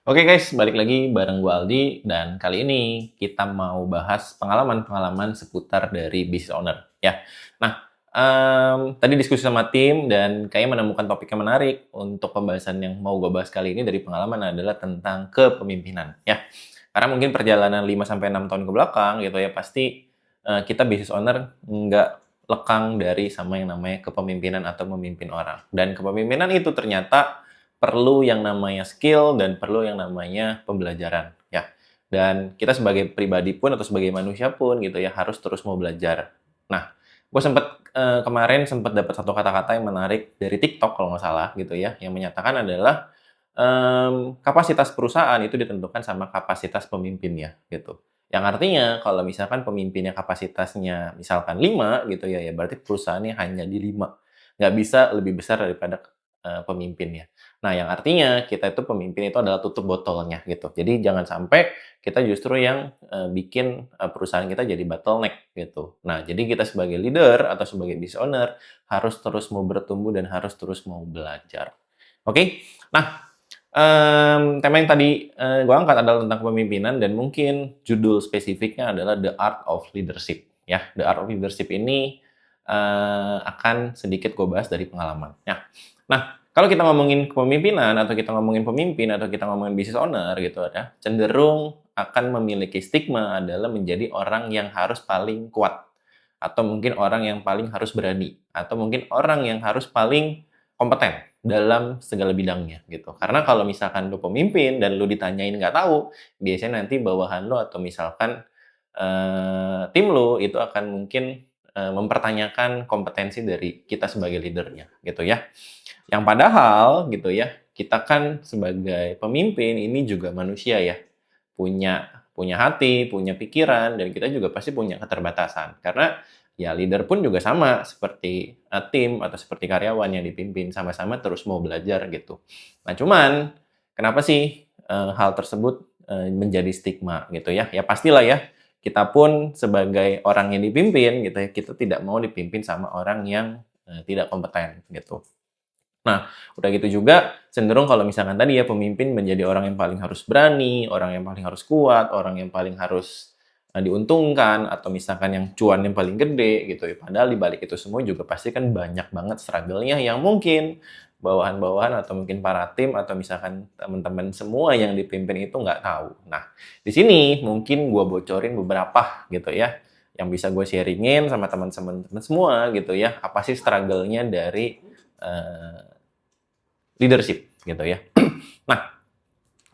Oke guys, balik lagi bareng gue Aldi, dan kali ini kita mau bahas pengalaman-pengalaman seputar dari business owner, ya. Nah, tadi diskusi sama tim dan kayaknya menemukan topik yang menarik untuk pembahasan yang mau gue bahas kali ini dari pengalaman adalah tentang kepemimpinan, ya. Karena mungkin perjalanan 5 sampai 6 tahun ke belakang gitu ya, pasti kita business owner nggak lekang dari sama yang namanya kepemimpinan atau memimpin orang. Dan kepemimpinan itu ternyata perlu yang namanya skill dan perlu yang namanya pembelajaran, ya. Dan kita sebagai pribadi pun atau sebagai manusia pun gitu ya harus terus mau belajar. Nah, gue kemarin sempat dapat satu kata-kata yang menarik dari TikTok kalau nggak salah gitu ya, yang menyatakan adalah kapasitas perusahaan itu ditentukan sama kapasitas pemimpinnya gitu. Yang artinya kalau misalkan pemimpinnya kapasitasnya misalkan 5 gitu ya, ya berarti perusahaannya hanya di 5. Nggak bisa lebih besar daripada pemimpinnya. Nah, yang artinya kita itu pemimpin itu adalah tutup botolnya gitu. Jadi jangan sampai kita justru yang bikin perusahaan kita jadi bottleneck gitu. Nah, jadi kita sebagai leader atau sebagai business owner harus terus mau bertumbuh dan harus terus mau belajar. Oke? Nah, tema yang tadi gue angkat adalah tentang kepemimpinan dan mungkin judul spesifiknya adalah The Art of Leadership. Ya, The Art of Leadership ini akan sedikit gue bahas dari pengalaman. Ya. Nah, kalau kita ngomongin kepemimpinan atau kita ngomongin pemimpin atau kita ngomongin business owner gitu ya, cenderung akan memiliki stigma adalah menjadi orang yang harus paling kuat atau mungkin orang yang paling harus berani atau mungkin orang yang harus paling kompeten dalam segala bidangnya gitu. Karena kalau misalkan lu pemimpin dan lu ditanyain nggak tahu, biasanya nanti bawahan lu atau misalkan tim lu itu akan mungkin mempertanyakan kompetensi dari kita sebagai leadernya gitu ya. Yang padahal gitu ya, kita kan sebagai pemimpin ini juga manusia ya. Punya punya hati, punya pikiran, dan kita juga pasti punya keterbatasan. Karena ya leader pun juga sama seperti tim atau seperti karyawan yang dipimpin, sama-sama terus mau belajar gitu. Nah, cuman kenapa sih hal tersebut menjadi stigma gitu ya? Ya pastilah ya, kita pun sebagai orang yang dipimpin gitu ya, kita tidak mau dipimpin sama orang yang tidak kompeten gitu. Nah, udah gitu juga cenderung kalau misalkan tadi ya pemimpin menjadi orang yang paling harus berani, orang yang paling harus kuat, orang yang paling harus diuntungkan, atau misalkan yang cuan yang paling gede gitu ya. Padahal di balik itu semua juga pasti kan banyak banget struggle-nya yang mungkin bawahan-bawahan atau mungkin para tim atau misalkan teman-teman semua yang dipimpin itu nggak tahu. Nah, di sini mungkin gua bocorin beberapa gitu ya, yang bisa gue sharingin sama teman-teman semua gitu ya, apa sih struggle-nya dari eee, leadership gitu ya. Nah,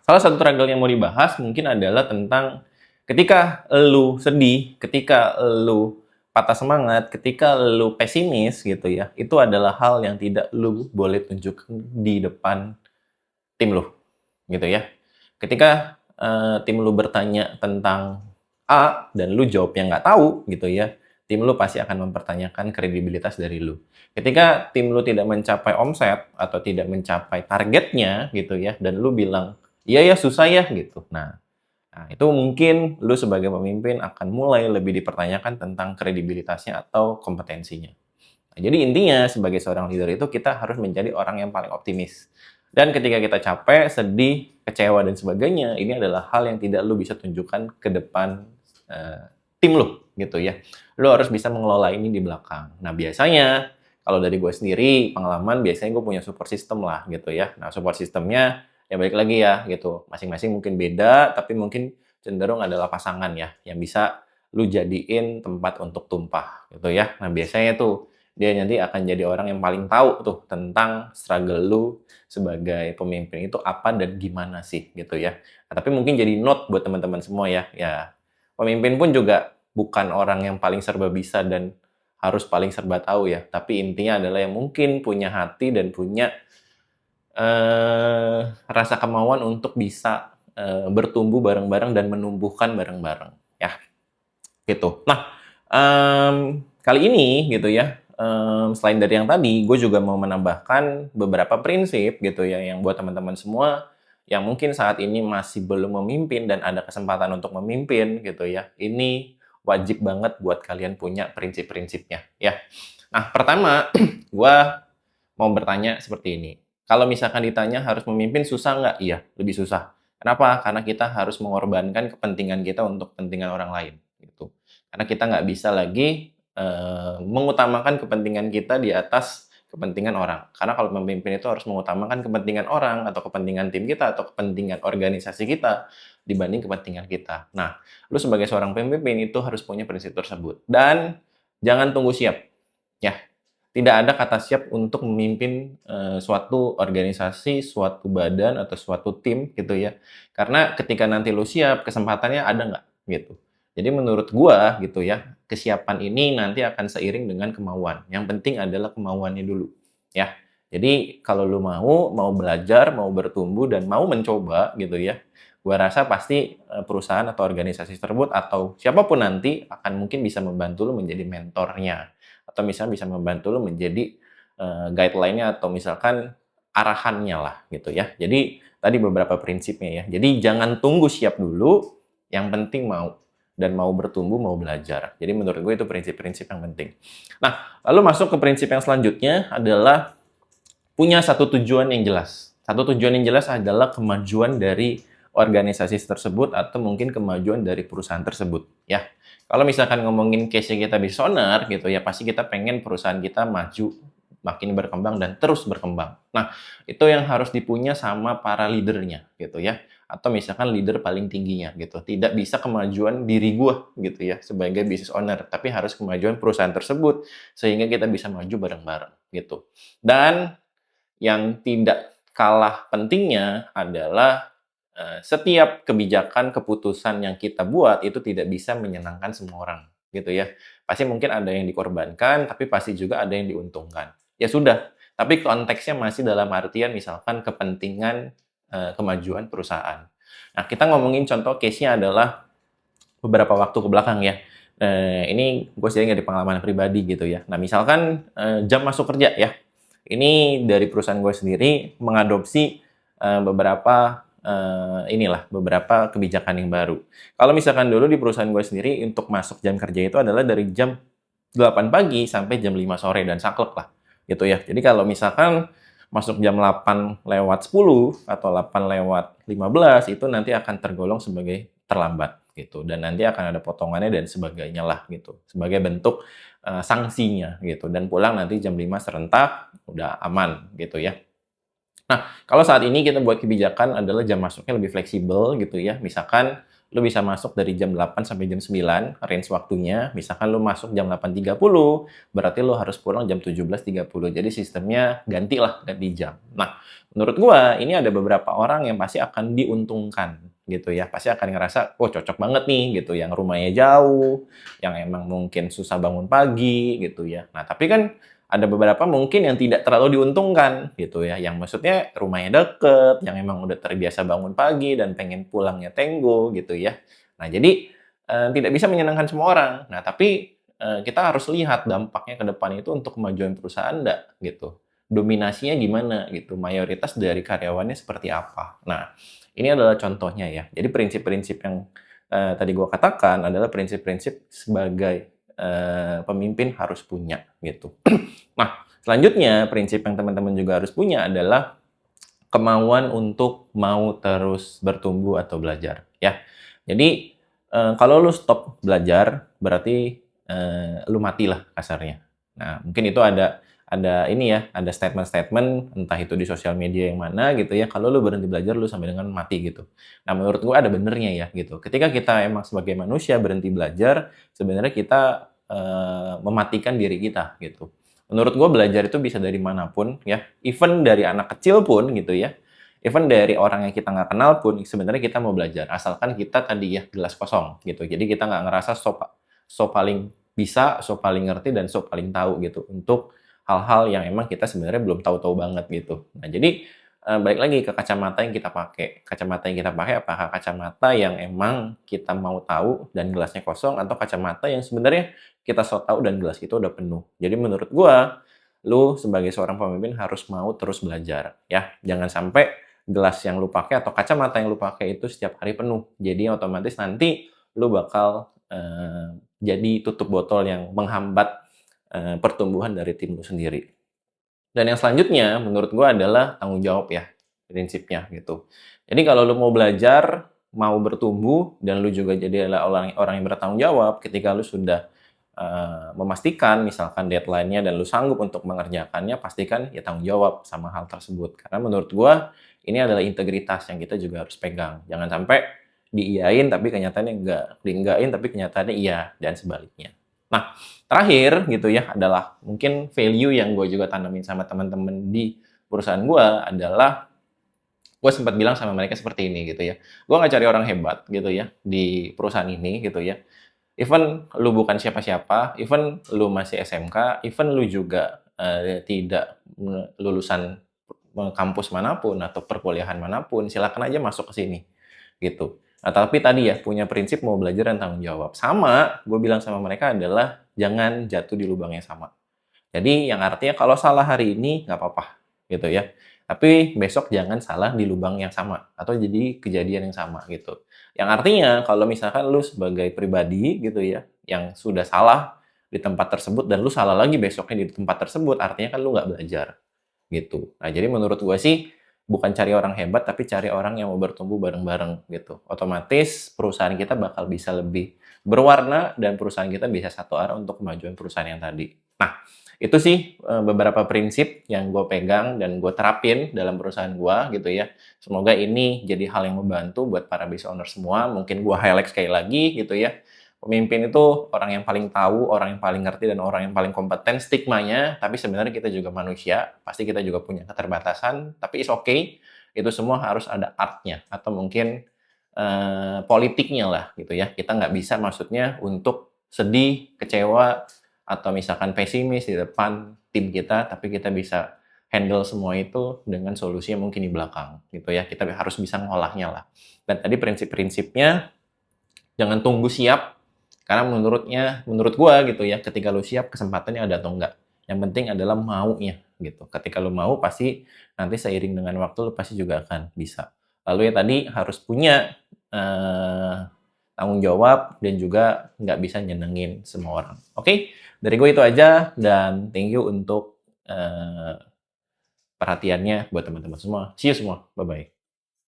salah satu struggle yang mau dibahas mungkin adalah tentang ketika lu sedih, ketika lu patah semangat, ketika lu pesimis gitu ya, itu adalah hal yang tidak lu boleh tunjukkan di depan tim lu, gitu ya. Ketika tim lu bertanya tentang A dan lu jawabnya nggak tahu gitu ya, tim lu pasti akan mempertanyakan kredibilitas dari lu. Ketika tim lu tidak mencapai omset atau tidak mencapai targetnya gitu ya, dan lu bilang, "Iya ya, susah ya," gitu. Nah, itu mungkin lu sebagai pemimpin akan mulai lebih dipertanyakan tentang kredibilitasnya atau kompetensinya. Nah, jadi intinya sebagai seorang leader itu kita harus menjadi orang yang paling optimis. Dan ketika kita capek, sedih, kecewa dan sebagainya, ini adalah hal yang tidak lu bisa tunjukkan ke depan tim lu gitu ya. Lu harus bisa mengelola ini di belakang. Nah, biasanya kalau dari gue sendiri, pengalaman biasanya gue punya support system lah gitu ya. Nah, support systemnya ya balik lagi ya gitu. Masing-masing mungkin beda, tapi mungkin cenderung adalah pasangan ya yang bisa lu jadiin tempat untuk tumpah gitu ya. Nah, biasanya tuh dia nanti akan jadi orang yang paling tahu tuh tentang struggle lu sebagai pemimpin itu apa dan gimana sih gitu ya. Nah, tapi mungkin jadi note buat teman-teman semua ya. Ya, pemimpin pun juga bukan orang yang paling serba bisa dan harus paling serba tahu ya. Tapi intinya adalah yang mungkin punya hati dan punya rasa kemauan untuk bisa bertumbuh bareng-bareng dan menumbuhkan bareng-bareng ya. Gitu. Nah, kali ini gitu ya, selain dari yang tadi, gue juga mau menambahkan beberapa prinsip gitu ya, yang buat teman-teman semua yang mungkin saat ini masih belum memimpin dan ada kesempatan untuk memimpin gitu ya. Ini wajib banget buat kalian punya prinsip-prinsipnya ya. Nah, pertama, gue mau bertanya seperti ini. Kalau misalkan ditanya harus memimpin susah nggak? Iya, lebih susah. Kenapa? Karena kita harus mengorbankan kepentingan kita untuk kepentingan orang lain, gitu. Karena kita nggak bisa lagi, mengutamakan kepentingan kita di atas kepentingan orang. Karena kalau memimpin itu harus mengutamakan kepentingan orang, atau kepentingan tim kita, atau kepentingan organisasi kita, dibanding kepentingan kita. Nah, lu sebagai seorang pemimpin itu harus punya prinsip tersebut. Dan jangan tunggu siap, ya. Tidak ada kata siap untuk memimpin, suatu organisasi, suatu badan, atau suatu tim gitu ya. Karena ketika nanti lu siap, kesempatannya ada nggak, gitu. Jadi menurut gua gitu ya, kesiapan ini nanti akan seiring dengan kemauan. Yang penting adalah kemauannya dulu, ya. Jadi kalau lu mau belajar, mau bertumbuh, dan mau mencoba gitu ya, gua rasa pasti, perusahaan atau organisasi tersebut atau siapapun nanti akan mungkin bisa membantu lu menjadi mentornya. Atau misalnya bisa membantu lo menjadi, guideline-nya atau misalkan arahannya lah gitu ya. Jadi tadi beberapa prinsipnya ya. Jadi jangan tunggu siap dulu, yang penting mau dan mau bertumbuh, mau belajar. Jadi menurut gue itu prinsip-prinsip yang penting. Nah, lalu masuk ke prinsip yang selanjutnya adalah punya satu tujuan yang jelas. Satu tujuan yang jelas adalah kemajuan dari organisasi tersebut atau mungkin kemajuan dari perusahaan tersebut, ya. Kalau misalkan ngomongin case-nya kita business owner gitu ya, pasti kita pengen perusahaan kita maju, makin berkembang dan terus berkembang. Nah, itu yang harus dipunya sama para leader-nya gitu ya, atau misalkan leader paling tingginya gitu. Tidak bisa kemajuan diri gua gitu ya sebagai business owner, tapi harus kemajuan perusahaan tersebut sehingga kita bisa maju bareng-bareng gitu. Dan yang tidak kalah pentingnya adalah, setiap kebijakan, keputusan yang kita buat itu tidak bisa menyenangkan semua orang, gitu ya. Pasti mungkin ada yang dikorbankan, tapi pasti juga ada yang diuntungkan. Ya sudah, tapi konteksnya masih dalam artian misalkan kepentingan, kemajuan perusahaan. Nah, kita ngomongin contoh case-nya adalah beberapa waktu ke belakang ya. Ini gue sharing dari pengalaman pribadi gitu ya. Nah, misalkan, jam masuk kerja ya. Ini dari perusahaan gue sendiri mengadopsi, beberapa, beberapa kebijakan yang baru. Kalau misalkan dulu di perusahaan gue sendiri untuk masuk jam kerja itu adalah dari jam 8 pagi sampai jam 5 sore dan saklek lah, gitu ya. Jadi kalau misalkan masuk jam 8 lewat 10 atau 8 lewat 15 itu nanti akan tergolong sebagai terlambat gitu dan nanti akan ada potongannya dan sebagainya lah gitu sebagai bentuk sanksinya gitu dan pulang nanti jam 5 serentak udah aman gitu ya. Nah, kalau saat ini kita buat kebijakan adalah jam masuknya lebih fleksibel gitu ya. Misalkan lu bisa masuk dari jam 8 sampai jam 9, range waktunya. Misalkan lu masuk jam 8.30, berarti lu harus pulang jam 17.30. Jadi sistemnya gantilah, ganti jam. Nah, menurut gua ini ada beberapa orang yang pasti akan diuntungkan gitu ya. Pasti akan ngerasa, oh cocok banget nih gitu, yang rumahnya jauh, yang emang mungkin susah bangun pagi gitu ya. Nah, tapi kan ada beberapa mungkin yang tidak terlalu diuntungkan gitu ya, yang maksudnya rumahnya deket, yang emang udah terbiasa bangun pagi dan pengen pulangnya tenggo gitu ya. Nah jadi, tidak bisa menyenangkan semua orang. Nah tapi, kita harus lihat dampaknya ke depan itu untuk kemajuan perusahaan enggak gitu. Dominasinya gimana gitu, mayoritas dari karyawannya seperti apa. Nah, ini adalah contohnya ya. Jadi prinsip-prinsip yang, tadi gua katakan adalah prinsip-prinsip sebagai, pemimpin harus punya gitu. Nah, selanjutnya prinsip yang teman-teman juga harus punya adalah kemauan untuk mau terus bertumbuh atau belajar, ya. Jadi, kalau lu stop belajar, berarti, lu matilah kasarnya. Nah, mungkin itu ada ini ya, ada statement-statement, entah itu di sosial media yang mana gitu ya, kalau lu berhenti belajar, lu sampai dengan mati gitu. Nah, menurut gua ada benernya ya, gitu. Ketika kita emang sebagai manusia berhenti belajar, sebenarnya kita, mematikan diri kita, gitu. Menurut gue belajar itu bisa dari manapun ya, even dari anak kecil pun gitu ya, even dari orang yang kita nggak kenal pun sebenarnya kita mau belajar, asalkan kita tadi ya gelas kosong gitu. Jadi kita nggak ngerasa so paling bisa, so paling ngerti dan so paling tahu gitu untuk hal-hal yang emang kita sebenarnya belum tahu-tahu banget gitu. Nah jadi balik lagi ke kacamata yang kita pakai. Kacamata yang kita pakai apakah kacamata yang emang kita mau tahu dan gelasnya kosong atau kacamata yang sebenarnya kita so tahu dan gelas itu udah penuh. Jadi menurut gua, lu sebagai seorang pemimpin harus mau terus belajar, ya. Jangan sampai gelas yang lu pakai atau kacamata yang lu pakai itu setiap hari penuh. Jadi otomatis nanti lu bakal jadi tutup botol yang menghambat pertumbuhan dari tim lu sendiri. Dan yang selanjutnya menurut gua adalah tanggung jawab ya. prinsipnya gitu. Jadi kalau lu mau belajar, mau bertumbuh, dan lu juga jadi adalah orang orang yang bertanggung jawab ketika lu sudah memastikan misalkan deadline-nya dan lu sanggup untuk mengerjakannya, pastikan ya tanggung jawab sama hal tersebut. Karena menurut gua ini adalah integritas yang kita juga harus pegang. Jangan sampai diiyain tapi kenyataannya enggak, dienggain tapi kenyataannya iya, dan sebaliknya. Nah, terakhir gitu ya adalah mungkin value yang gue juga tanamin sama teman-teman di perusahaan gue adalah gue sempat bilang sama mereka seperti ini gitu ya. Gue nggak cari orang hebat gitu ya di perusahaan ini gitu ya. Even lu bukan siapa-siapa, even lu masih SMK, even lu juga tidak lulusan kampus manapun atau perkuliahan manapun, silakan aja masuk ke sini gitu. Nah, tapi tadi ya punya prinsip mau belajar dan tanggung jawab. Sama, gue bilang sama mereka adalah jangan jatuh di lubang yang sama. Jadi yang artinya kalau salah hari ini nggak apa-apa gitu ya. Tapi besok jangan salah di lubang yang sama atau jadi kejadian yang sama gitu. Yang artinya kalau misalkan lu sebagai pribadi gitu ya yang sudah salah di tempat tersebut dan lu salah lagi besoknya di tempat tersebut, artinya kan lu nggak belajar gitu. Nah, jadi menurut gua sih bukan cari orang hebat tapi cari orang yang mau bertumbuh bareng-bareng gitu. Otomatis perusahaan kita bakal bisa lebih berwarna dan perusahaan kita bisa satu arah untuk kemajuan perusahaan yang tadi. Nah, itu sih beberapa prinsip yang gue pegang dan gue terapin dalam perusahaan gue gitu ya. Semoga ini jadi hal yang membantu buat para business owner semua. Mungkin gue highlight sekali lagi gitu ya. Pemimpin itu orang yang paling tahu, orang yang paling ngerti, dan orang yang paling kompeten stigmanya. Tapi sebenarnya kita juga manusia, pasti kita juga punya keterbatasan. Tapi it's okay, itu semua harus ada artnya atau mungkin politiknya lah gitu ya. Kita nggak bisa maksudnya untuk sedih, kecewa, atau misalkan pesimis di depan tim kita, tapi kita bisa handle semua itu dengan solusi yang mungkin di belakang gitu ya. Kita harus bisa ngolahnya lah. Dan tadi prinsip-prinsipnya jangan tunggu siap, karena menurut gua gitu ya, ketika lu siap kesempatannya ada atau enggak. Yang penting adalah maunya gitu. Ketika lu mau pasti nanti seiring dengan waktu lu pasti juga akan bisa. Lalu ya tadi harus punya eh, tanggung jawab dan juga nggak bisa nyenengin semua orang. Oke, dari gue itu aja dan thank you untuk perhatiannya buat teman-teman semua. See you semua, bye-bye.